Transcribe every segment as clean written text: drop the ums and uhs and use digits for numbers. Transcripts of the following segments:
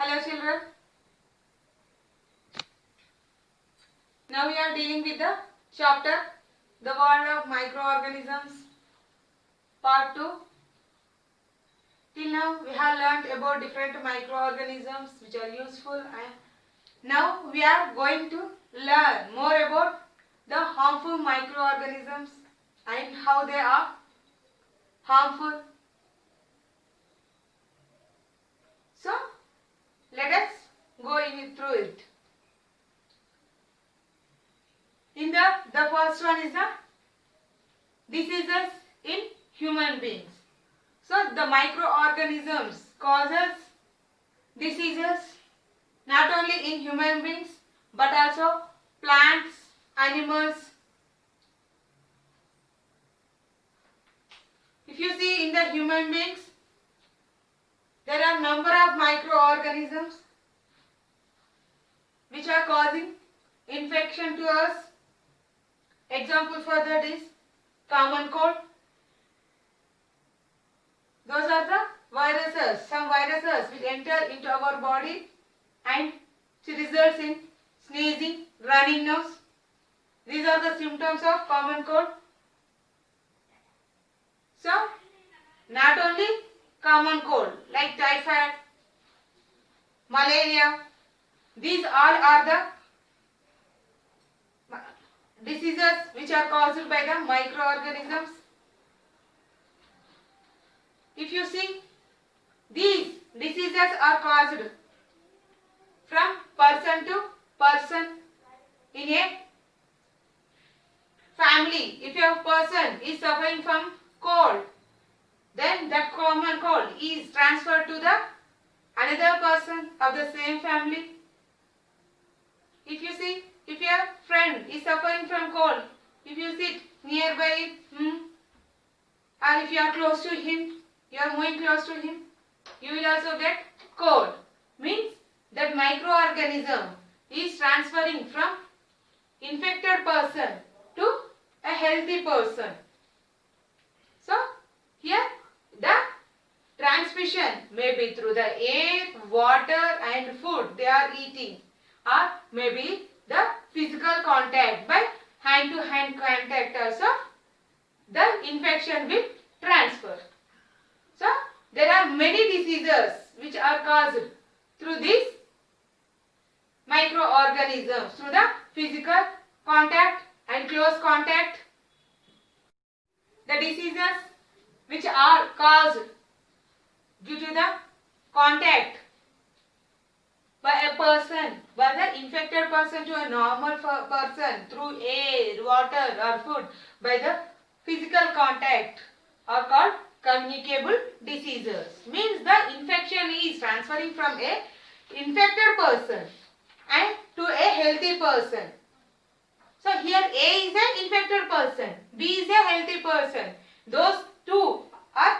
Hello children. Now we are dealing with the chapter The World of Microorganisms Part 2. Till now we have learnt about different microorganisms which are useful, and now we are going to learn more about the harmful microorganisms and how they are harmful. So let us go through it. The first one is the diseases in human beings. So the microorganisms causes diseases not only in human beings but also plants, animals. If you see in the human beings, there are number of microorganisms which are causing infection to us. Example for that is common cold. Those are the viruses. Some viruses which enter into our body and it results in sneezing, running nose. These are the symptoms of common cold. So, not only common cold like typhoid, malaria, these all are the diseases which are caused by the microorganisms. If you see, these diseases are caused from person to person in a family. If a person is suffering from cold, then that common cold is transferred to the another person of the same family. If you see, if your friend is suffering from cold, if you sit nearby him, or if you are close to him, you are moving close to him, you will also get cold. Means that microorganism is transferring from infected person to a healthy person. So here the transmission may be through the air, water and food they are eating, or maybe the physical contact. By hand to hand contact also the infection will transfer. So there are many diseases which are caused through these microorganisms, through the physical contact and close contact. The diseases which are caused due to the contact by a person, by the infected person to a normal person through air, water or food, by the physical contact are called communicable diseases. Means the infection is transferring from a infected person and to a healthy person. So here A is an infected person, B is a healthy person. Those two are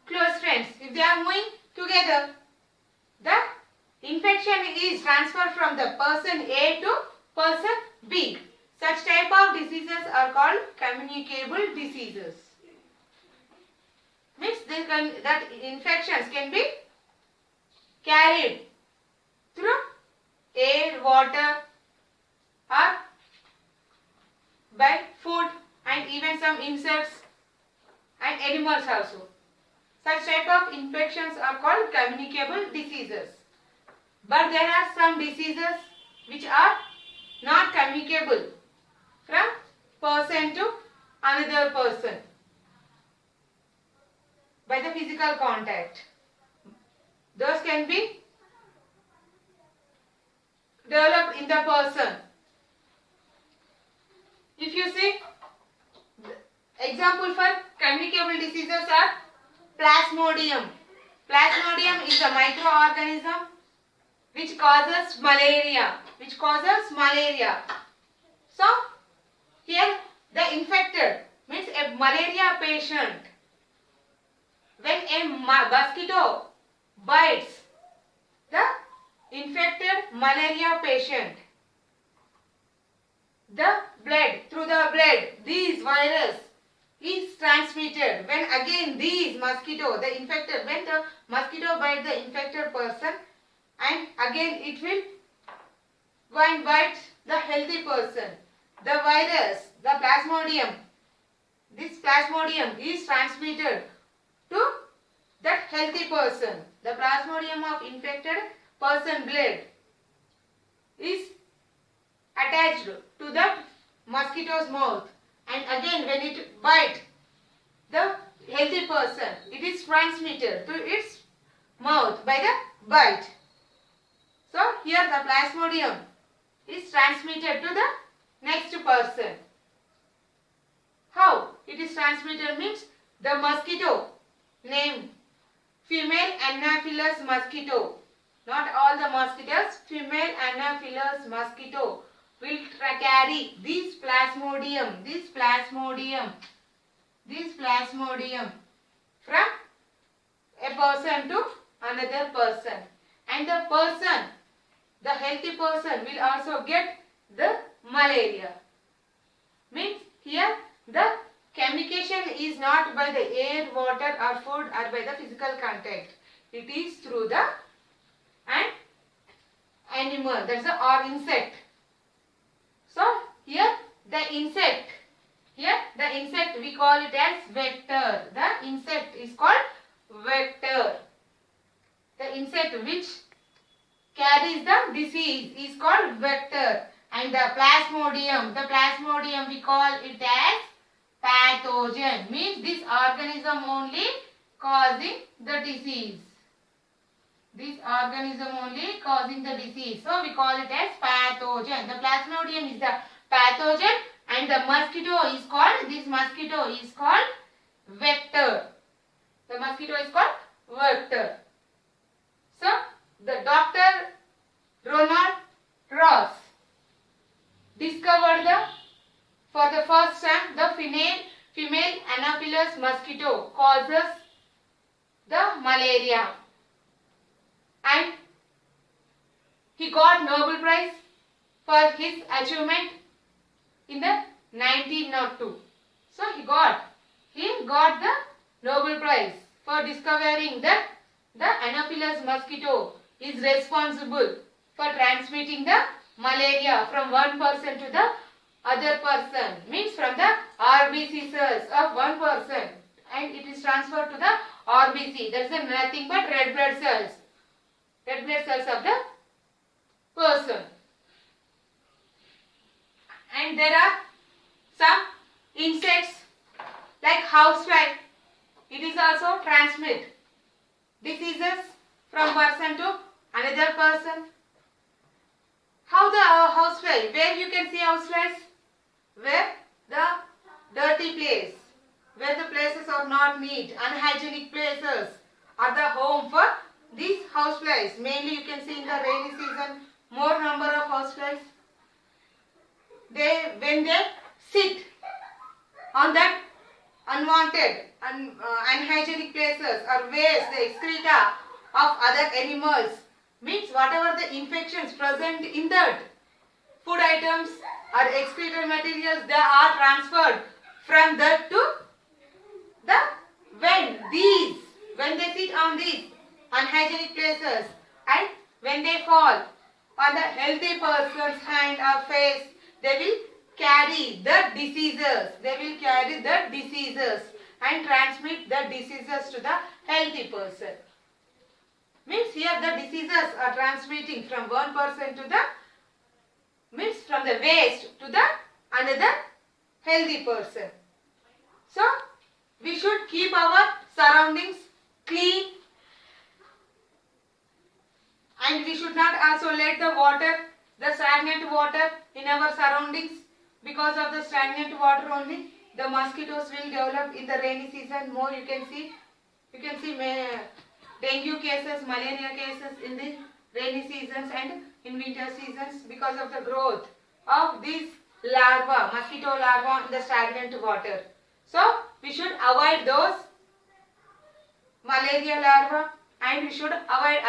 close friends. If they are moving together, the infection is transferred from the person A to person B. Such type of diseases are called communicable diseases. Means that infections can be carried through air, water or by food and even some insects and animals also. Such type of infections are called communicable diseases. But there are some diseases which are not communicable from person to another person by the physical contact. Those can be developed in the person. If you see, example for communicable diseases are Plasmodium. Plasmodium is a microorganism which causes malaria. So here the infected means a malaria patient. When a mosquito bites the infected malaria patient, through the blood, these virus is transmitted. When again these mosquito, when the mosquito bites the infected person, and again it will go and bite the healthy person. The virus, the plasmodium, this plasmodium is transmitted to that healthy person. The plasmodium of infected person blood is attached to the mosquito's mouth, and again when it bites the healthy person, it is transmitted to its mouth by the bite. So here the plasmodium is transmitted to the next person. How it is transmitted means the mosquito named female Anopheles mosquito. Not all the mosquitoes, female Anopheles mosquito will carry this plasmodium from a person to another person, and the person, the healthy person, will also get the malaria. Means here the communication is not by the air, water or food or by the physical contact. It is through the an animal, that's a or insect. So here the insect we call it as vector. The insect is called vector. The insect which carries the disease is called vector, and the plasmodium we call it as pathogen. Means this organism only causing the disease. This organism only causing the disease. So we call it as pathogen. The plasmodium is the pathogen, and the mosquito is called, this mosquito is called vector. The mosquito is called vector. So the Dr. Ronald Ross discovered for the first time the female Anopheles mosquito causes the malaria, and he got Nobel Prize for his achievement in the 1902. So he got the Nobel Prize for discovering that the Anopheles mosquito is responsible for transmitting the malaria from one person to the other person. Means from the RBC cells of one person, and it is transferred to the RBC. That is nothing but red blood cells. Red blood cells of the person. And there are some insects like housefly. It is also transmit diseases from person to another person. How the housefly? Where you can see houseflies? Where the dirty place, where the places are not neat, unhygienic places are the home for these houseflies. Mainly you can see in the rainy season more number of houseflies. When they sit on that unwanted, unhygienic places or waste the excreta of other animals, means whatever the infections present in that food items or excreted materials, they are transferred from that to the when they sit on these unhygienic places, and when they fall on the healthy person's hand or face, they will carry the diseases. And transmit the diseases to the healthy person. Means here the diseases are transmitting from one person to the, means from the waste to the another healthy person. So we should keep our surroundings clean, and we should not also let the stagnant water in our surroundings. Because of the stagnant water only, the mosquitoes will develop in the rainy season. More you can see dengue cases, malaria cases in the rainy seasons and in winter seasons because of the growth of these larvae, mosquito larvae in the stagnant water. So we should avoid those malaria larvae, and we should avoid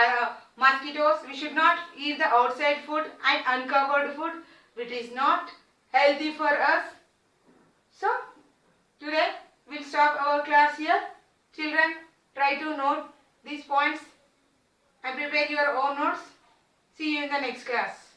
mosquitoes. We should not eat the outside food and uncovered food, which is not healthy for us. So today we'll stop our class here. Children, try to note these points and prepare your own notes. See you in the next class.